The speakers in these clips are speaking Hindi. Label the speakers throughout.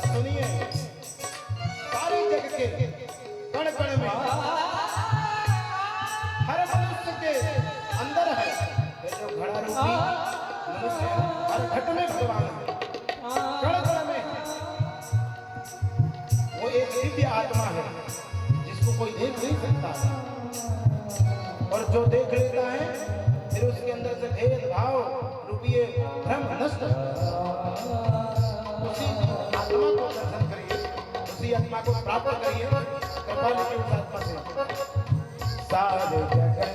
Speaker 1: सुनिए, सारे जग के कण कण में हर मनुष्य के अंदर है ये जो घड़ा रूपी मनुष्य है, हर घट में भगवान है, कण कण में वो एक दिव्य आत्मा है जिसको कोई देख नहीं सकता, और जो देख लेता है फिर उसके अंदर से भेदभाव रूपी भ्रम नष्ट। उसी आत्मा को दर्शन करिए, उसी आत्मा को प्राप्त करिए, कृपा लेके उस आत्मा से। सारे जगत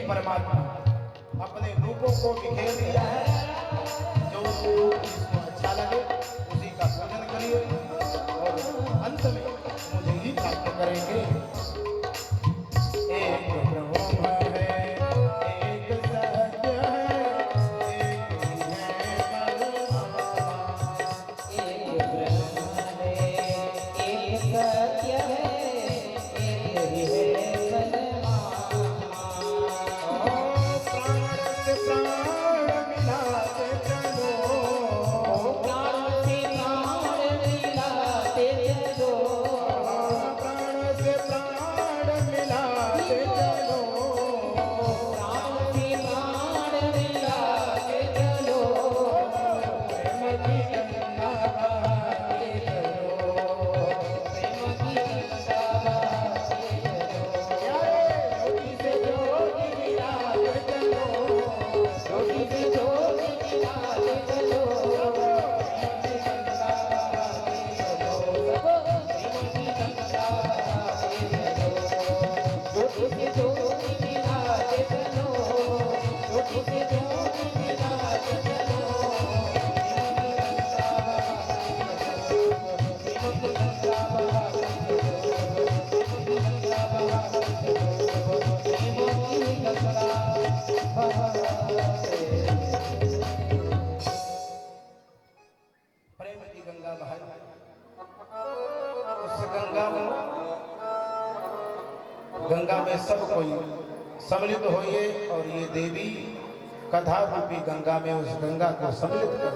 Speaker 1: परमात्मा अपने रूपों को बिखेर दिया है। जो जिसको अच्छा लगे उसी का पूजन करिए और अंत में मुझे ही प्राप्त करेंगे। एक ब्रह्म है, एक सत्य है, एक ही है परमात्मा।
Speaker 2: एक ब्रह्म है, एक सत्य है, एक ही है
Speaker 1: गंगा में सब कोई सम्मिलित होइए और ये देवी कथा रूपी गंगा में उस गंगा को सम्मिलित कर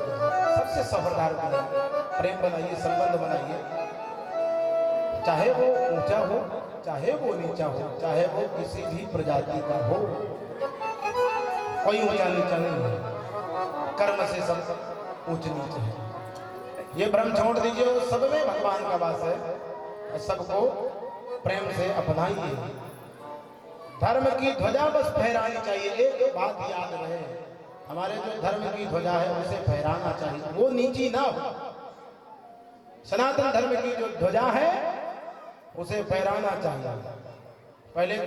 Speaker 1: सबसे सफरदार बनाइए, प्रेम बनाइए, संबंध बनाइए। चाहे वो ऊंचा हो, चाहे वो नीचा हो, चाहे वो किसी भी प्रजाति का हो, कोई ऊंचा नीचा नहीं है। कर्म से सब ऊंच नीच है। ये भ्रम छोड़ दीजिए, सब में भगवान का वास है। सबको प्रेम से अपनाइए। धर्म की ध्वजा बस फहरानी चाहिए। एक बात याद रहे, हमारे जो धर्म की ध्वजा है उसे फहराना चाहिए, वो नीची ना हो। सनातन धर्म की जो ध्वजा है उसे फहराना चाहिए। पहले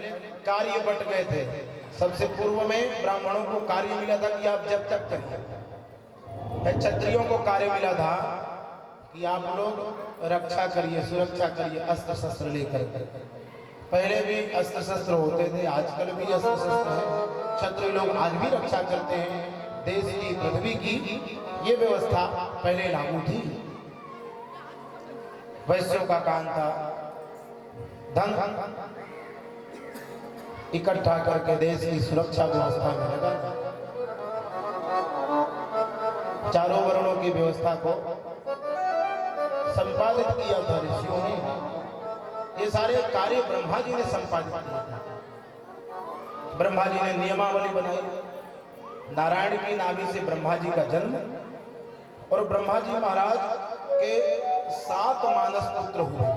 Speaker 1: कार्य बंट गए थे। सबसे पूर्व में ब्राह्मणों को कार्य मिला था कि आप जब तक करिए। क्षत्रियों को कार्य मिला था कि आप लोग रक्षा करिए, सुरक्षा करिए, अस्त्र शस्त्र लेकर। पहले भी अस्त्र शस्त्र होते थे, आजकल भी अस्त्र शस्त्र है। क्षत्रिय लोग आज भी रक्षा करते हैं। देश की पृथ्वी की ये व्यवस्था पहले लागू थी। वैश्यों का काम था धन इकट्ठा करके देश की सुरक्षा व्यवस्था में लगा। चारों वर्णों की व्यवस्था को संपादित किया था ऋषियों ने। ये सारे कार्य ब्रह्मा जी ने संपादित किया। ब्रह्मा जी ने नियमावली बनाई। नारायण की नाभि से ब्रह्मा जी का जन्म, और ब्रह्मा जी महाराज के 7 मानस पुत्र हुए।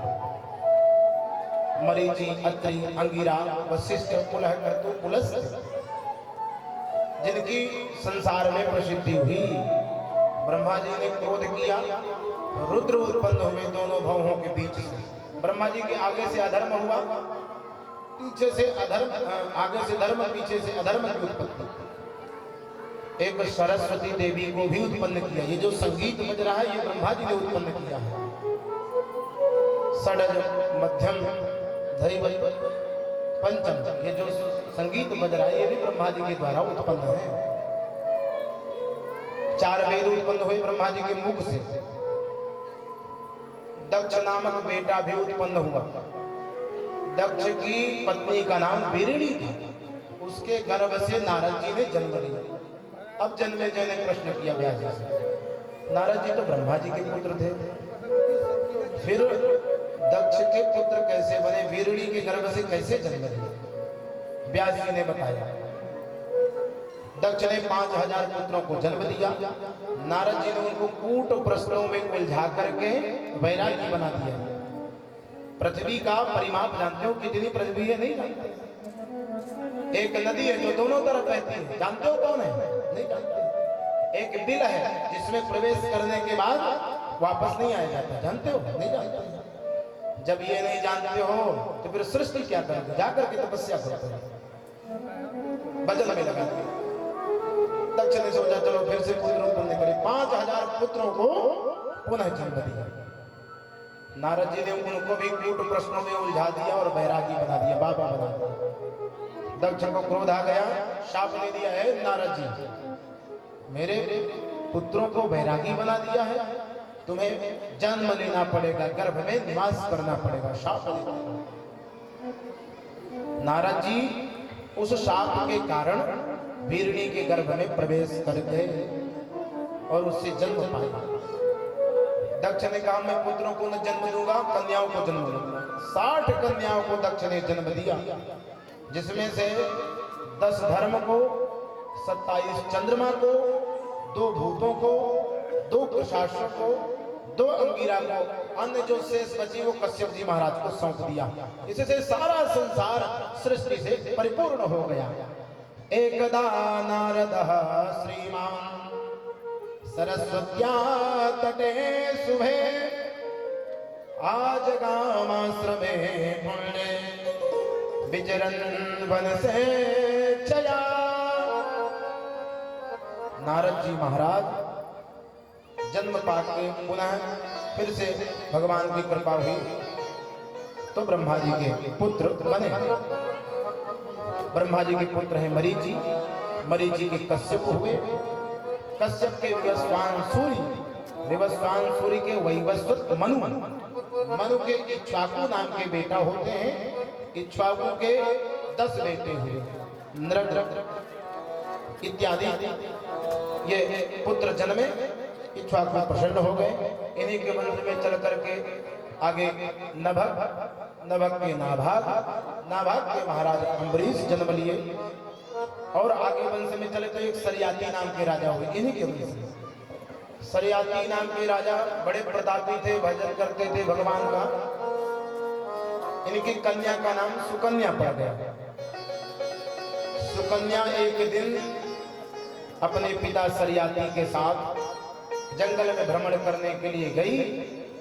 Speaker 1: मरीचि, अत्रि, अंगिरा, वशिष्ठ, पुलहकर्तु, पुलस्त्य, जिनकी संसार में प्रसिद्धि हुई। ब्रह्मा जी ने क्रोध किया, रुद्र उत्पन्न हुए दोनों भवों के बीच से। ब्रह्मा जी के आगे से अधर्म हुआ, पीछे से अधर्म, आगे से धर्म, पीछे से अधर्म की उत्पत्ति। एक सरस्वती देवी को भी उत्पन्न किया। ये जो संगीत बज रहा है ये ब्रह्मा जी ने उत्पन्न किया है। षडज मध्यम धैवत पंचम, ये जो संगीत बज रहा है ये भी ब्रह्मा जी के द्वारा उत्पन्न है। 4 वेद उत्पन्न हुए ब्रह्मा जी के मुख से। दक्ष नामक बेटा भी उत्पन्न हुआ। दक्ष की पत्नी का नाम वीरणी था। उसके गर्भ से नारद जी ने जन्म लिया। अब जन्मे जी ने प्रश्न किया व्यास जी से, नारद जी तो ब्रह्मा जी के पुत्र थे, फिर दक्ष के पुत्र कैसे बने, वीरणी के गर्भ से कैसे जन्म लिया? व्यास जी ने बताया, दक्ष ने 5000 पुत्रों को जन्म दिया। नारद जी ने उनको कूट प्रश्नों में उलझा करके वैरागी बना दिया। पृथ्वी का परिमाप जानते हो कितनी पृथ्वी है? नहीं जानते। एक नदी है जो दोनों तरफ बहती है, जानते हो कौन है? नहीं जानते। एक बिल है जिसमें प्रवेश करने के बाद वापस नहीं आया जाता, जानते हो? नहीं जानते। जब ये नहीं जानते हो तो फिर सृष्टि क्या करोगे? जाकर के तपस्या करो, भजन में लगा दिया। दक्ष ने सोचा चलो फिर से पुत्र उत्पन्न करे। 5000 पुत्रों को पुनः जन्म दिया। नारद जी ने उनको भी कूट प्रश्नों में उलझा दिया और बैरागी बना दिया, बाबा बना दिया। दक्ष को क्रोध आ गया, शाप दे दिया है, नारद जी मेरे पुत्रों को बैरागी बना दिया है, तुम्हें जन्म लेना पड़ेगा, गर्भ में निवास करना पड़ेगा, शाप दे दिया। नारद जी उस शाप के कारण वीरणी के गर्भ में प्रवेश कर गए और उससे जन्म पाया। दक्ष ने कहा मैं पुत्रों को न जन्म दूंगा, कन्याओं को जन्म दूंगा। 60 कन्याओं को दक्ष ने जन्म दिया, जिसमें से 10 धर्म को, 27 चंद्रमा को, 2 भूतों को, 2 प्रशासकों को, 2 अंगिरा को, अन्य जो शेष बची वो कश्यप जी महाराज को सौंप दिया। इससे सारा संसार सृष्टि से परिपूर्ण हो गया। एकदा नारदः श्रीमान सरस्वत्या तटे शुभे आजगामाश्रमे पुण्ये विचरन् वन से चया। नारद जी महाराज जन्म पाके पुनः फिर से भगवान की कृपा हुई तो ब्रह्मा जी के पुत्र बने। ब्रह्मा जी के पुत्र हैं मरीचि, मरीचि के कश्यप हुए, कश्यप के विवस्वान सूर्य, विवस्वान सूर्य के वैवस्वत मनु, मनु के इक्ष्वाकु नाम के बेटा होते हैं। इक्ष्वाकु के 10 बेटे हुए, नृग इत्यादि ये पुत्र जन्मे। इक्ष्वाकु प्रसन्न हो गए। इन्हीं के वंश में चल करके आगे नभग, नभग के नाभाग, नाभाग के महाराज अम्बरीश जन्म लिए और आगे वंश में चले तो एक सरियाती नाम के राजा हुए। इन्हीं के वंश में सरियाती नाम के राजा बड़े प्रतापी थे, भजन करते थे भगवान का। इनकी कन्या का नाम सुकन्या पड़ गया। सुकन्या एक दिन अपने पिता सरियाती के साथ जंगल में भ्रमण करने के लिए गई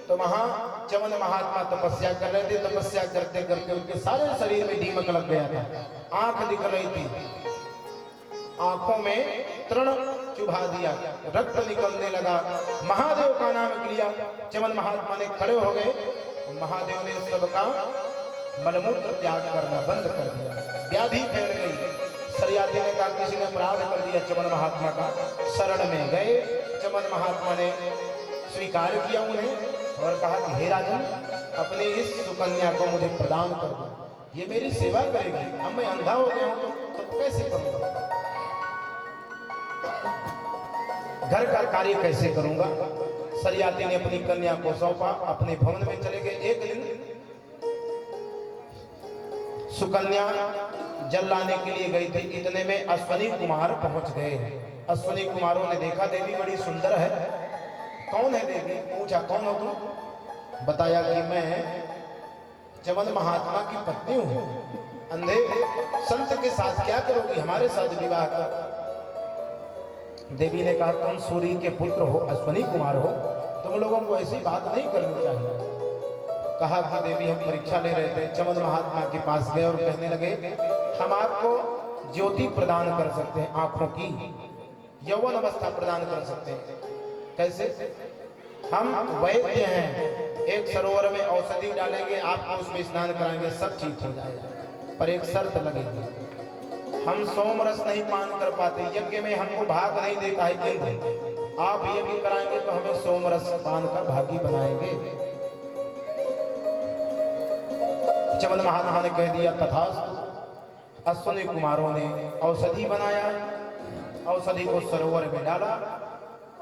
Speaker 1: तो वहां चवन महात्मा तपस्या कर रहे थे। तपस्या करते करते उनके सारे शरीर में दीमक लग गया था, आंख दिख रही थी, आंखों में तृण चुभा दिया, रक्त निकलने लगा। महादेव का नाम लिया, चवन महात्मा ने खड़े हो गए। महादेव ने सबका मलमूत्र त्याग करना बंद कर दिया, व्याधि फैल गई। सरियाती ने कहा किसी ने अपराध कर दिया, चवन महात्मा का शरण में गए। चवन महात्मा ने स्वीकार किया उन्हें और कहा कि हे राजन, अपने इस सुकन्या को मुझे प्रदान कर दो, ये मेरी सेवा करेगी। अब मैं अंधा हो गया हूं तो कैसे करूंगा, घर का कार्य कैसे करूंगा। सरियाती ने अपनी कन्या को सौंपा, अपने भवन में चले गए। एक दिन सुकन्या जल लाने के लिए गई थी, इतने में अश्वनी कुमार पहुंच गए। अश्वनी कुमारों ने देखा देवी बड़ी सुंदर है। कौन है देवी? पूछा कौन हो तुम? बताया कि मैं चवन महात्मा की पत्नी हूं। अंधे संत के साथ क्या करोगी, हमारे साथ विवाह कर। देवी ने कहा तुम सूर्य के पुत्र हो, अश्वनी कुमार हो, तुम लोगों को ऐसी बात नहीं करनी चाहिए। कहा कि देवी हम परीक्षा ले रहे थे, चमन महात्मा के पास गए और कहने लगे हम आपको ज्योति प्रदान कर सकते हैं, आंखों की यौवन अवस्था प्रदान कर सकते हैं। कैसे? हम वैद्य हैं, एक सरोवर में औषधि डालेंगे, आपको उसमें स्नान कराएंगे, सब ठीक हो जाएगा, पर एक शर्त लगेगी, हम सोमरस नहीं पान कर पाते, यज्ञ में हमको भाग नहीं देता है इंद्र, आप यज्ञ कराएंगे तो हमें सोमरस पान का भागी बनाएंगे। चमन महात्मा ने कह दिया तथास्तु। अश्विनी कुमारों ने औषधि बनाया, औषधि को सरोवर में डाला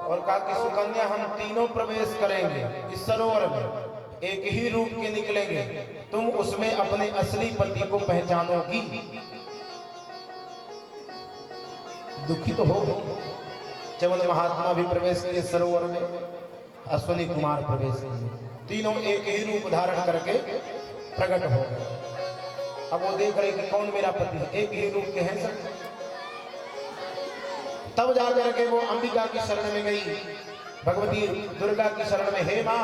Speaker 1: और कहा कि सुकन्या हम तीनों प्रवेश करेंगे इस सरोवर में, एक ही रूप के निकलेंगे, तुम उसमें अपने असली पति को पहचानोगी। दुखी तो हो गई। चमन महात्मा भी प्रवेश किए सरोवर में, अश्विनी कुमार प्रवेश किए, तीनों एक ही रूप धारण करके प्रकट हो गए। अब वो देख रहे कि कौन मेरा पति है, एक ही रूप के हैं सब। तब जाकर के वो अंबिका की शरण में गई, भगवती दुर्गा की शरण में, हे मां